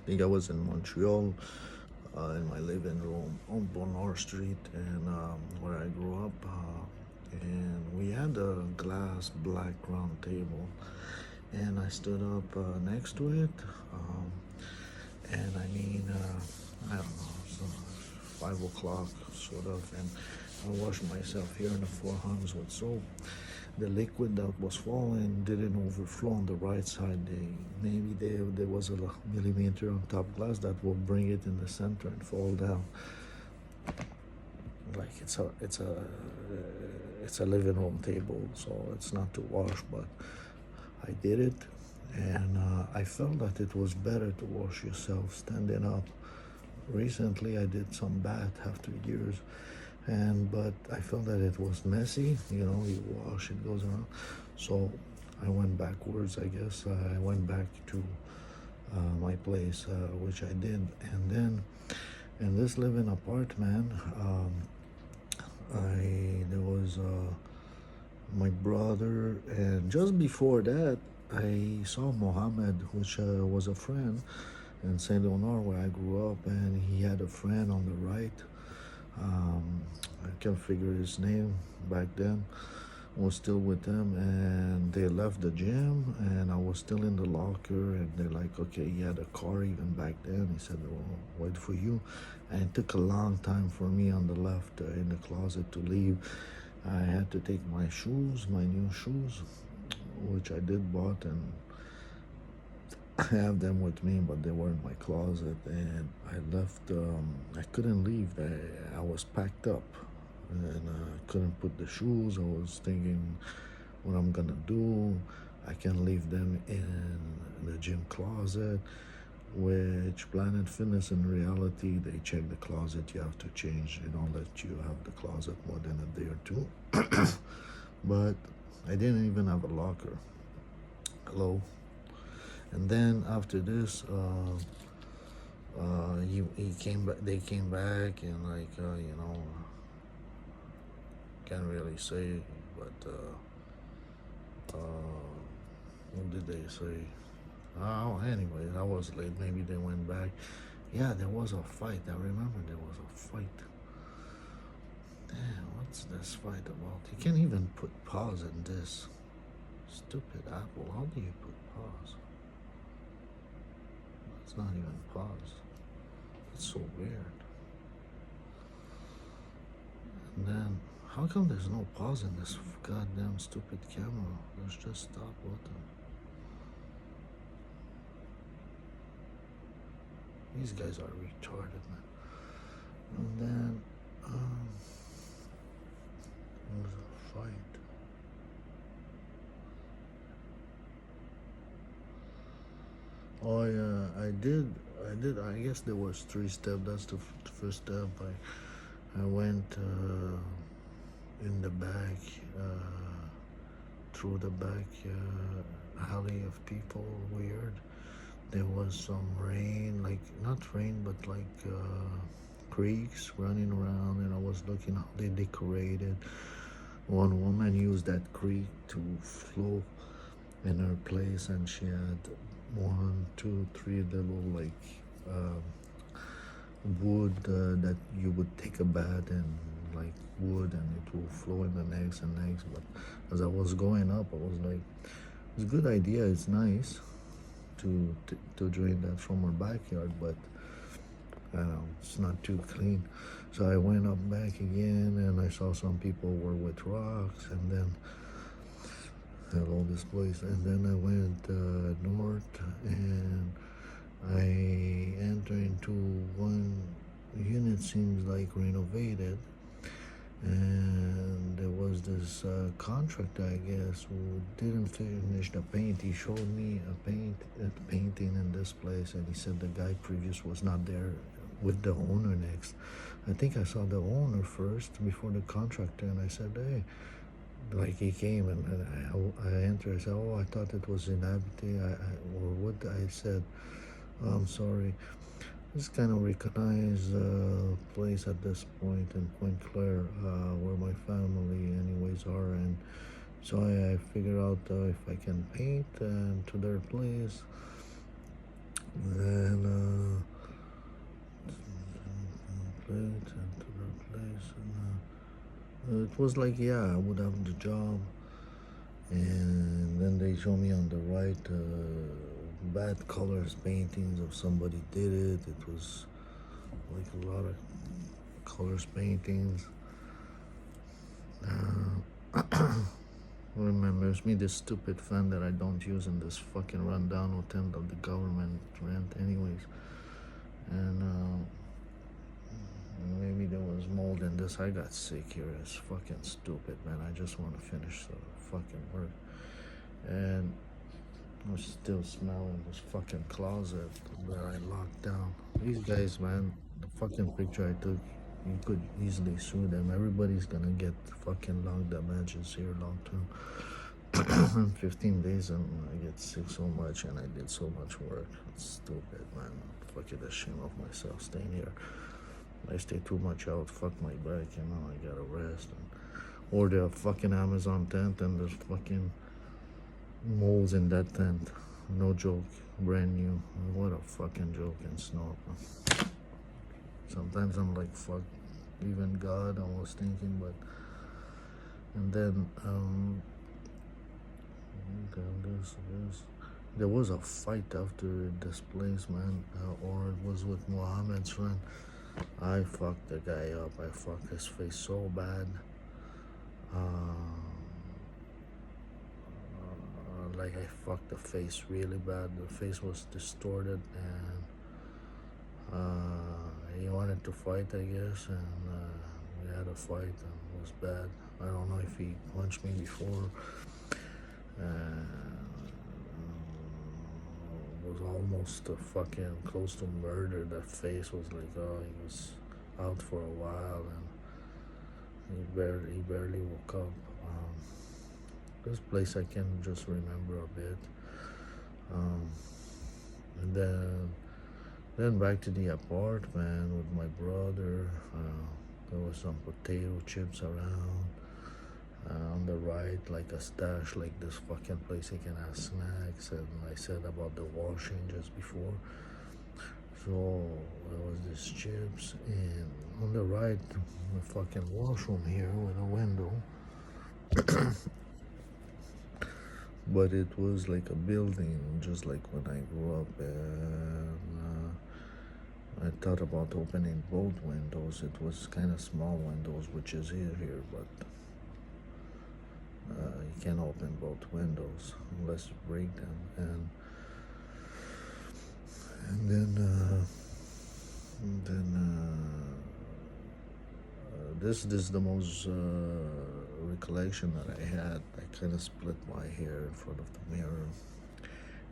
think I was in Montreal, in my living room on Bonheur Street, and where I grew up. And we had a glass black round table, and I stood up next to it. Um, and I mean, I don't know, so 5 o'clock sort of, and I washed myself here in the forearms with soap. The liquid that was falling didn't overflow on the right side. There was a millimeter on top glass that will bring it in the center and fall down. Like it's a living room table, so it's not to wash, but I did it, and I felt that it was better to wash yourself standing up. Recently, I did some bath after years, and but I felt that it was messy. You wash, it goes around. So I went backwards, I guess. I went back to my place, which I did, and then in this living apartment, there was my brother, and just before that, I saw Mohammed, which was a friend in Saint Leonard where I grew up, and he had a friend on the right. I can't figure his name back then. Was still with them, and they left the gym, and I was still in the locker, and they're like, okay, he had a car even back then. He said, well, wait for you. And it took a long time for me on the left in the closet to leave. I had to take my shoes, my new shoes, which I did bought, and I have them with me, but they were in my closet, and I left. I couldn't leave. I was packed up, and I couldn't put the shoes. I was thinking what I'm gonna do. I can leave them in the gym closet, which Planet Fitness in reality, they check the closet. You have to change. They don't let you have the closet more than a day or two. But I didn't even have a locker. Hello. And then after this, he came back. They came back, and like can't really say, but what did they say? Oh, anyway, I was late. Maybe they went back. Yeah, there was a fight. I remember there was a fight. Damn, what's this fight about? You can't even put pause in this. Stupid Apple. How do you put pause? It's not even pause. It's so weird. And then, how come there's no pause in this goddamn stupid camera? There's just stop button. These guys are retarded, man. And then, there was a fight. Oh yeah, I did. I guess there was 3 steps. That's the first step. I went in the back, through the back alley of people. Weird. There was some rain, like not rain, but like creeks running around, and I was looking how they decorated. One woman used that creek to flow in her place, and she had 1, 2, 3 little like um, wood that you would take a bath in, like wood, and it will flow in the next and next. But as I was going up, I was like, it's a good idea, it's nice to drain that from our backyard, but I don't know, it's not too clean. So I went up back again, and I saw some people were with rocks, and then had all this place, and then I went north, and I entered into one unit, seems like renovated, and there was this contractor, I guess, who didn't finish the paint. He showed me a painting in this place, and he said the guy previous was not there with the owner next. I think I saw the owner first before the contractor, and I said, hey, like he came, and I entered. I said, oh, I thought it was inhabited. Or what I said, oh, I'm sorry. This kind of recognized place at this point in Point Claire, where my family anyways are, and so I figure out if I can paint to their place, and it was like, yeah, I would have the job. And then they show me on the right bad colors paintings of somebody did it. It was like a lot of colors paintings. Remembers me this stupid fan that I don't use in this fucking rundown hotel that the government rent anyways. And maybe there was mold in this. I got sick here. It's fucking stupid, man. I just want to finish the fucking work. And I'm still smelling this fucking closet that I locked down. These guys, man, the fucking picture I took, you could easily sue them. Everybody's gonna get fucking lung damages here long term. 15 days and I get sick so much and I did so much work. It's stupid, man. Fucking ashamed of myself staying here. I stay too much out, fuck my back, you know, I gotta rest. Or the fucking Amazon tent and there's fucking moles in that tent. No joke, brand new. What a fucking joke and snow. Sometimes I'm like, fuck, even God, I was thinking, but. And then, there was a fight after this place, man, or it was with Mohammed's friend. I fucked the guy up. I fucked his face so bad. Like I fucked the face really bad. The face was distorted, and he wanted to fight, I guess, and we had a fight, and it was bad. I don't know if he punched me before. It was almost fucking close to murder. That face was like, oh, he was out for a while, and he barely woke up. This place I can just remember a bit. And then back to the apartment with my brother. There was some potato chips around. On the right, like a stash, like this fucking place you can have snacks. And I said about the washing just before. So there was this chips, and on the right, the fucking washroom here with a window. But it was like a building, just like when I grew up. And I thought about opening both windows. It was kind of small windows, which is here, but you can't open both windows unless you break them. And then this is the most recollection that I had. I kind of split my hair in front of the mirror,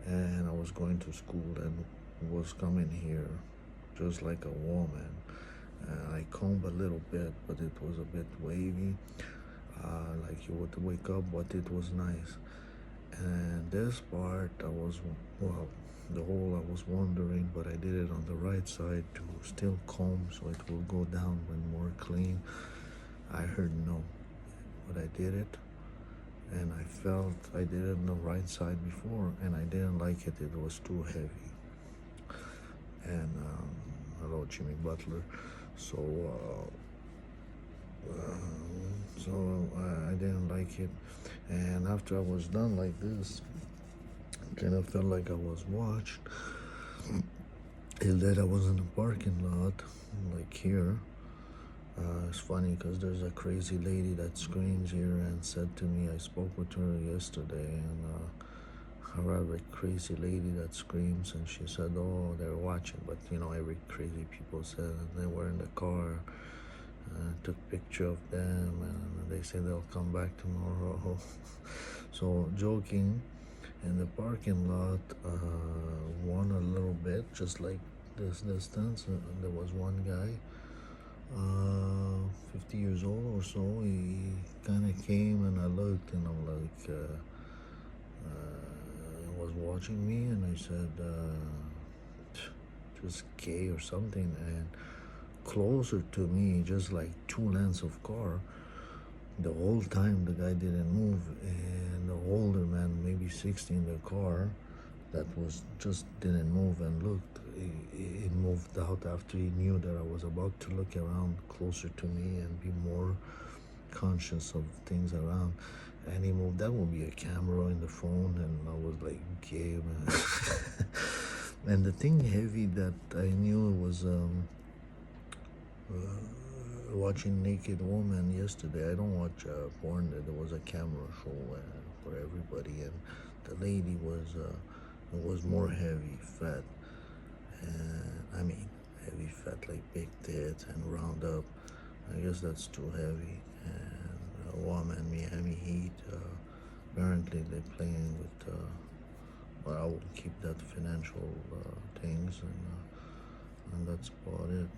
and I was going to school and was coming here just like a woman. I combed a little bit, but it was a bit wavy, like you would wake up, but it was nice. And this part, the whole I was wondering, but I did it on the right side to still comb so it will go down when more clean. I heard no, but I did it, and I felt I did it on the right side before, and I didn't like it. It was too heavy. And hello, Jimmy Butler. So I didn't like it. And after I was done like this, I kind of felt like I was watched. And that I was in a parking lot, like here. It's funny because there's a crazy lady that screams here and said to me, I spoke with her yesterday, and a crazy lady that screams, and she said, oh, they're watching. But you know, every crazy people said, and they were in the car. Took picture of them, and they say they'll come back tomorrow. So joking, in the parking lot, one a little bit, just like this distance, there was one guy, 50 years old or so. He kind of came, and I looked, and I'm like, was watching me, and I said, just gay or something, and closer to me, just like 2 lengths of car. The whole time the guy didn't move, and the older man, maybe 60 in the car, that was just didn't move and looked. He moved out after he knew that I was about to look around closer to me and be more conscious of things around. And he moved. That would be a camera in the phone, and I was like, "Okay, man." And the thing heavy that I knew was watching Naked Woman yesterday. I don't watch porn. There was a camera show for everybody, and the lady was more heavy, fat, and I mean heavy fat, like big tits and round up. I guess that's too heavy. And a woman, Miami Heat. Apparently they're playing with. But I will keep that financial things, and that's about it.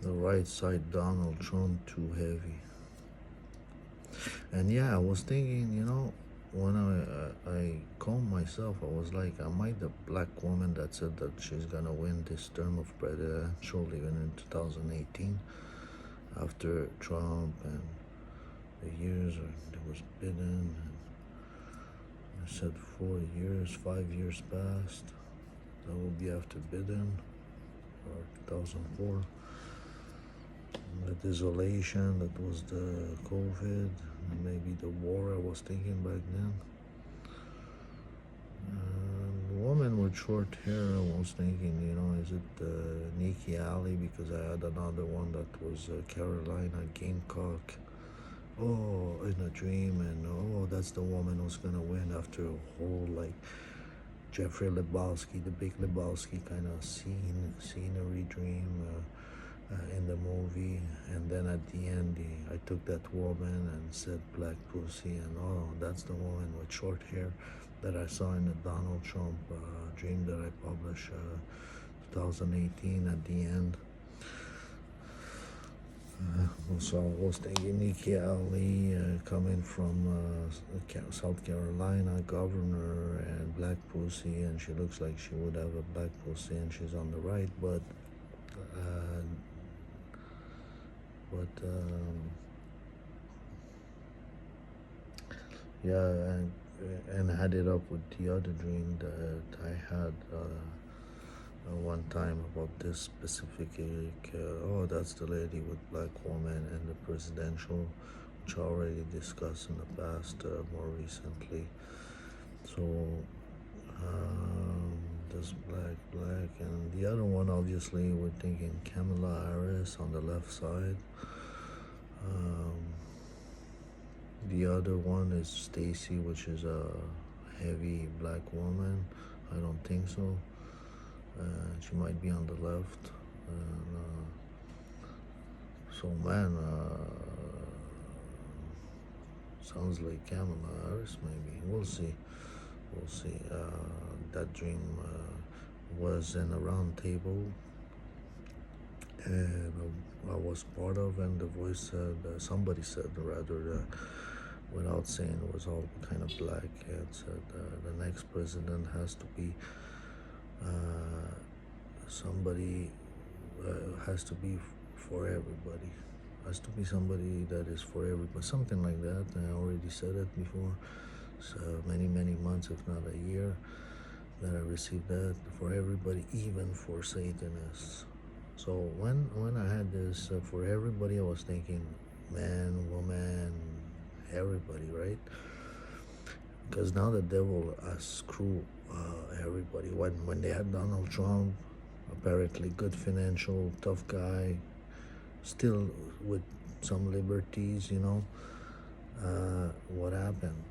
The right side, Donald Trump, too heavy. And yeah, I was thinking, when I calmed myself, I was like, am I the black woman that said that she's gonna win this term of presidential even in 2018 after Trump and the years that was Biden? I said 4 years, 5 years passed. That will be after Biden, or 2004. The desolation, that was the COVID, and maybe the war I was thinking back then. The woman with short hair, I was thinking, is it Nikki Haley? Because I had another one that was Carolina Gamecock. Oh, in a dream, and oh, that's the woman who's gonna win after a whole like Jeffrey Lebowski, the Big Lebowski kind of scenery dream in the movie. And then at the end, I took that woman and said black pussy, and oh, that's the woman with short hair that I saw in the Donald Trump dream that I published 2018 at the end. So I was thinking Nikki Haley coming from South Carolina, governor, and black pussy, and she looks like she would have a black pussy, and she's on the right, but yeah, and had it up with the other dream that I had one time about this specific oh, that's the lady with black woman and the presidential, which I already discussed in the past more recently. So this black, and the other one, obviously we're thinking Kamala Harris on the left side. The other one is Stacy, which is a heavy black woman. I don't think so. She might be on the left. So man, sounds like Kamala Harris maybe. We'll see. That dream was in a round table, and I was part of, and the voice said, somebody said rather, without saying, it was all kind of black, and said the next president has to be somebody, has to be for everybody, has to be somebody that is for everybody, something like that. And I already said it before, so many months, if not a year, that I received that, for everybody, even for Satanists. So when I had this for everybody, I was thinking man, woman, everybody, right? Because now the devil has screwed everybody. When they had Donald Trump, apparently good financial, tough guy, still with some liberties, what happened?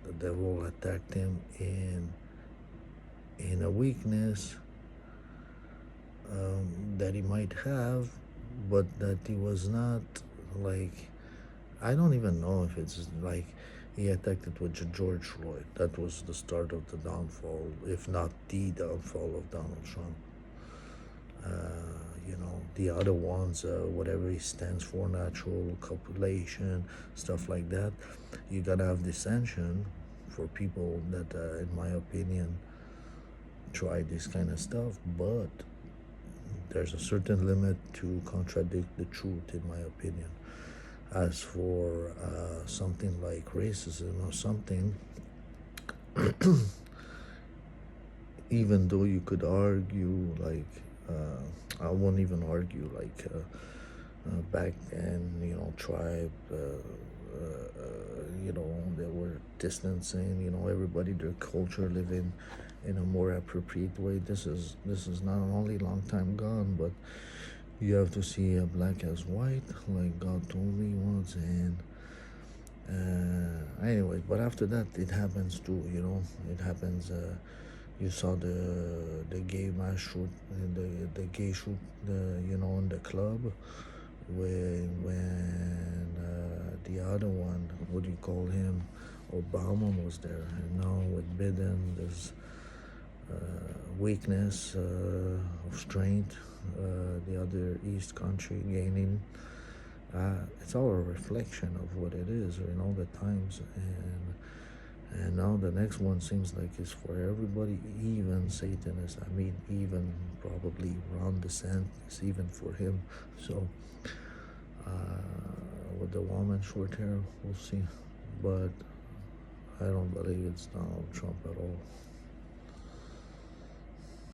The devil attacked him in a weakness that he might have, but that he was not, like, I don't even know if it's like he attacked it with George Floyd. That was the start of the downfall, if not the downfall of Donald Trump. The other ones, whatever he stands for, natural copulation, stuff like that, you gotta have dissension for people that, in my opinion, try this kind of stuff, but there's a certain limit to contradict the truth, in my opinion. As for something like racism or something, even though you could argue, like, I won't even argue like back then, tribe, they were distancing, everybody, their culture living in a more appropriate way. This is not only long time gone, but you have to see black as white, like God told me once, and anyway. But after that, it happens too. It happens. You saw the gay mass shoot, the gay shoot, in the club, when the other one, what do you call him, Obama was there, and now with Biden, there's weakness of strength. The other East country gaining. It's all a reflection of what it is, the times, and now the next one seems like it's for everybody, even Satanists. I mean, even probably Ron DeSantis, even for him. So, with the woman short hair, we'll see. But I don't believe it's Donald Trump at all.